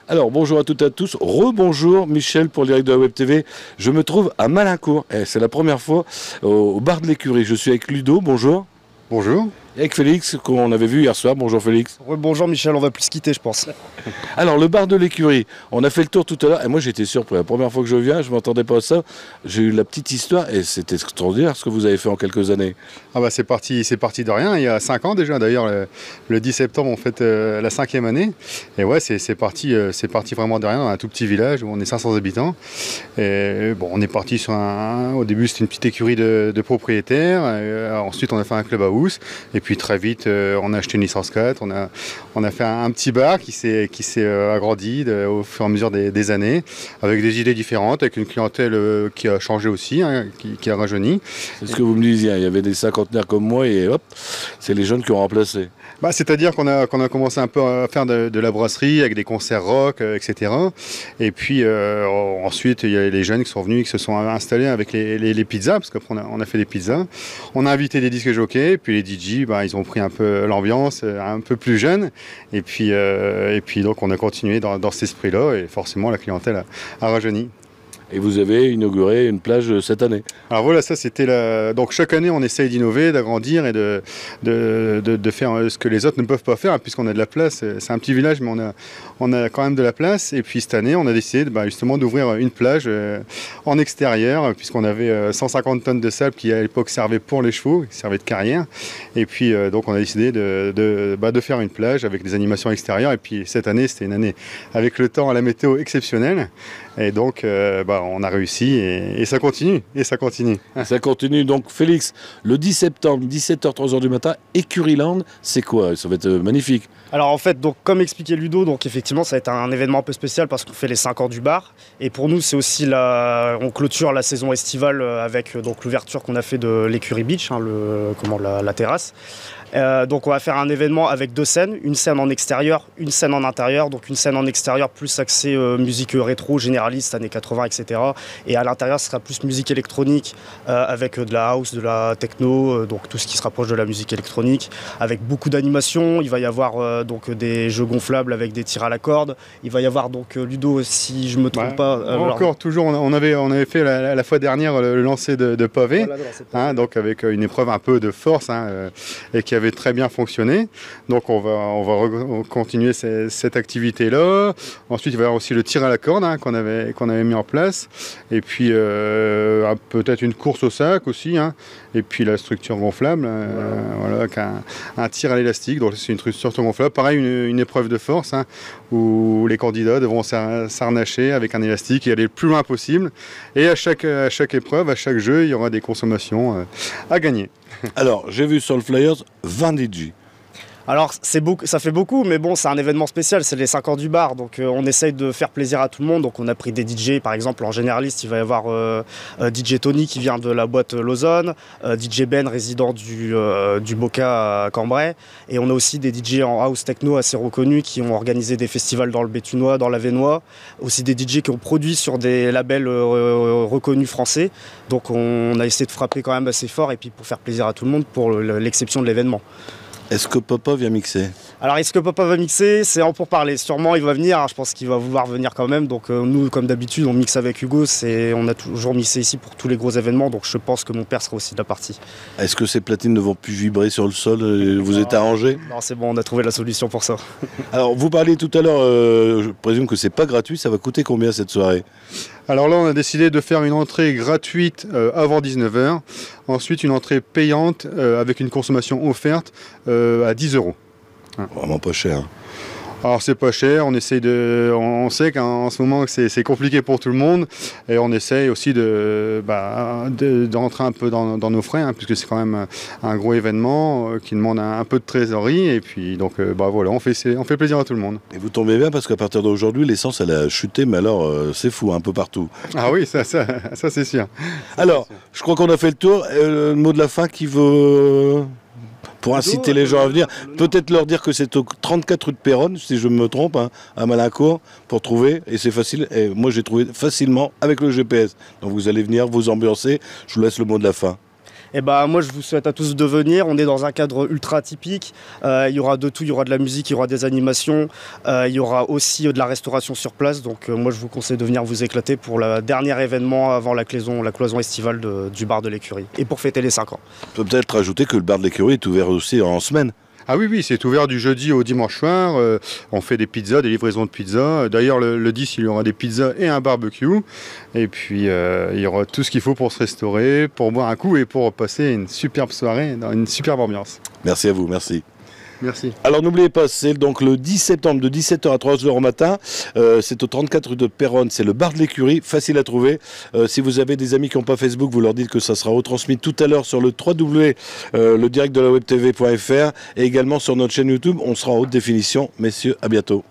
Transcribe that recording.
Alors bonjour à toutes et à tous, rebonjour Michel pour le direct de la Web TV. Je me trouve à Malincourt, c'est la première fois au bar de l'écurie. Je suis avec Ludo, bonjour. Bonjour. Et avec Félix, qu'on avait vu hier soir. Bonjour Félix. Bonjour Michel, on va plus se quitter je pense. Alors le bar de l'écurie, on a fait le tour tout à l'heure et moi j'étais surpris. La première fois que je viens, je ne m'attendais pas à ça. J'ai eu la petite histoire et c'était extraordinaire ce que vous avez fait en quelques années. Ah bah c'est parti de rien, il y a 5 ans déjà d'ailleurs, le 10 septembre on fête la 5e année. Et ouais, c'est parti vraiment de rien, dans un tout petit village où on est 500 habitants. Et bon, on est parti sur au début c'était une petite écurie de propriétaires, ensuite on a fait un club house, et puis très vite on a acheté une licence 4, on a fait un petit bar qui s'est agrandi au fur et à mesure des années, avec des idées différentes, avec une clientèle qui a changé aussi, hein, qui a rajeuni. C'est ce que vous me disiez, il y avait des cinquantenaires comme moi et hop, c'est les jeunes qui ont remplacé. Bah, c'est-à-dire qu'on a commencé un peu à faire de la brasserie avec des concerts rock, etc. Et puis ensuite, il y a les jeunes qui sont venus et qui se sont installés avec les pizzas, parce qu'après on a fait des pizzas. On a invité des disques jockeys, et puis les DJ, bah, ils ont pris un peu l'ambiance, un peu plus jeune. Et puis donc on a continué dans cet esprit-là, et forcément la clientèle a rajeuni. Et vous avez inauguré une plage cette année. Alors voilà, ça c'était donc chaque année on essaye d'innover, d'agrandir et de faire ce que les autres ne peuvent pas faire, puisqu'on a de la place. C'est un petit village mais on a quand même de la place. Et puis cette année on a décidé justement d'ouvrir une plage en extérieur, puisqu'on avait 150 tonnes de sable qui à l'époque servait pour les chevaux, qui servait de carrière. Et puis donc on a décidé de faire une plage avec des animations extérieures. Et puis cette année c'était une année avec le temps à la météo exceptionnelle. Et donc on a réussi et ça continue. Ça continue. Donc Félix, le 10 septembre, 17h, 3h du matin, Écurie-Land, c'est quoi? Ça va être magnifique. Alors en fait, donc, comme expliquait Ludo, donc effectivement ça va être un événement un peu spécial parce qu'on fait les 5 ans du bar. Et pour nous c'est aussi on clôture la saison estivale avec donc l'ouverture qu'on a fait de l'Écurie Beach, hein, la terrasse. Donc on va faire un événement avec 2 scènes, une scène en extérieur, une scène en intérieur. Donc une scène en extérieur plus axée musique rétro, généraliste, années 80, etc. Et à l'intérieur ce sera plus musique électronique avec de la house, de la techno, donc tout ce qui se rapproche de la musique électronique, avec beaucoup d'animations. Il va y avoir donc des jeux gonflables avec des tirs à la corde. Il va y avoir donc Ludo, si je me trompe pas. Toujours, on avait fait la fois dernière le lancer de pavé, voilà, donc avec une épreuve un peu de force, hein, et qui avait très bien fonctionné. Donc on va continuer cette activité-là. Ensuite, il va y avoir aussi le tir à la corde, hein, qu'on avait mis en place. Et puis peut-être une course au sac aussi, hein. Et puis la structure gonflable, voilà, avec un tir à l'élastique. Donc c'est une structure gonflable. Pareil, une épreuve de force, hein, où les candidats devront s'harnacher avec un élastique et aller le plus loin possible. Et à chaque épreuve, à chaque jeu, il y aura des consommations à gagner. Alors, j'ai vu sur le Flyers 20 DJ. Alors ça fait beaucoup, mais bon, c'est un événement spécial, c'est les 5 ans du bar, donc on essaye de faire plaisir à tout le monde. Donc on a pris des DJ, par exemple en généraliste, il va y avoir DJ Tony qui vient de la boîte Lausanne, DJ Ben résident du Boca à Cambrai, et on a aussi des DJ en house techno assez reconnus qui ont organisé des festivals dans le Béthunois, dans l'Avesnois, aussi des DJ qui ont produit sur des labels reconnus français. Donc on a essayé de frapper quand même assez fort, et puis pour faire plaisir à tout le monde pour l'exception de l'événement. Est-ce que Papa vient mixer? Alors, est-ce que Papa va mixer? C'est en pourparler. Sûrement, il va venir. Je pense qu'il va vouloir venir quand même. Donc, nous, comme d'habitude, on mixe avec Hugo. On a toujours mixé ici pour tous les gros événements. Donc, je pense que mon père sera aussi de la partie. Est-ce que ces platines ne vont plus vibrer sur le sol? Vous êtes arrangé? Non, c'est bon. On a trouvé la solution pour ça. Alors, vous parliez tout à l'heure, je présume que c'est pas gratuit. Ça va coûter combien cette soirée? Alors là, on a décidé de faire une entrée gratuite avant 19h. Ensuite, une entrée payante avec une consommation offerte à 10 €. Vraiment pas cher. Alors c'est pas cher, on sait qu'en ce moment c'est compliqué pour tout le monde, et on essaye aussi d'entrer un peu dans nos frais, hein, puisque c'est quand même un gros événement qui demande un peu de trésorerie, et puis donc voilà, on fait plaisir à tout le monde. Et vous tombez bien parce qu'à partir d'aujourd'hui l'essence elle a chuté, mais alors c'est fou un peu partout. Ah oui, ça c'est sûr. Alors je crois qu'on a fait le tour. Le mot de la fin qui veut... Pour inciter les gens à venir, peut-être leur dire que c'est au 34 rue de Péronne, si je me trompe, hein, à Malincourt, pour trouver, et c'est facile, et moi j'ai trouvé facilement avec le GPS. Donc vous allez venir, vous ambiancer, je vous laisse le mot de la fin. Et bah moi je vous souhaite à tous de venir, on est dans un cadre ultra atypique, il y aura de tout, il y aura de la musique, il y aura des animations, il y aura aussi de la restauration sur place, donc moi je vous conseille de venir vous éclater pour le dernier événement avant la cloison estivale du bar de l'écurie, et pour fêter les 5 ans. On peut peut-être rajouter que le bar de l'écurie est ouvert aussi en semaine. Ah oui, c'est ouvert du jeudi au dimanche soir. On fait des pizzas, des livraisons de pizzas. D'ailleurs, le 10, il y aura des pizzas et un barbecue. Et puis, il y aura tout ce qu'il faut pour se restaurer, pour boire un coup et pour passer une superbe soirée dans une superbe ambiance. Merci à vous, merci. Merci. Alors n'oubliez pas, c'est donc le 10 septembre de 17h à 3h au matin. C'est au 34 rue de Péronne, c'est le bar de l'écurie, facile à trouver. Si vous avez des amis qui n'ont pas Facebook, vous leur dites que ça sera retransmis tout à l'heure sur le le direct de la webtv.fr et également sur notre chaîne YouTube. On sera en haute définition. Messieurs, à bientôt.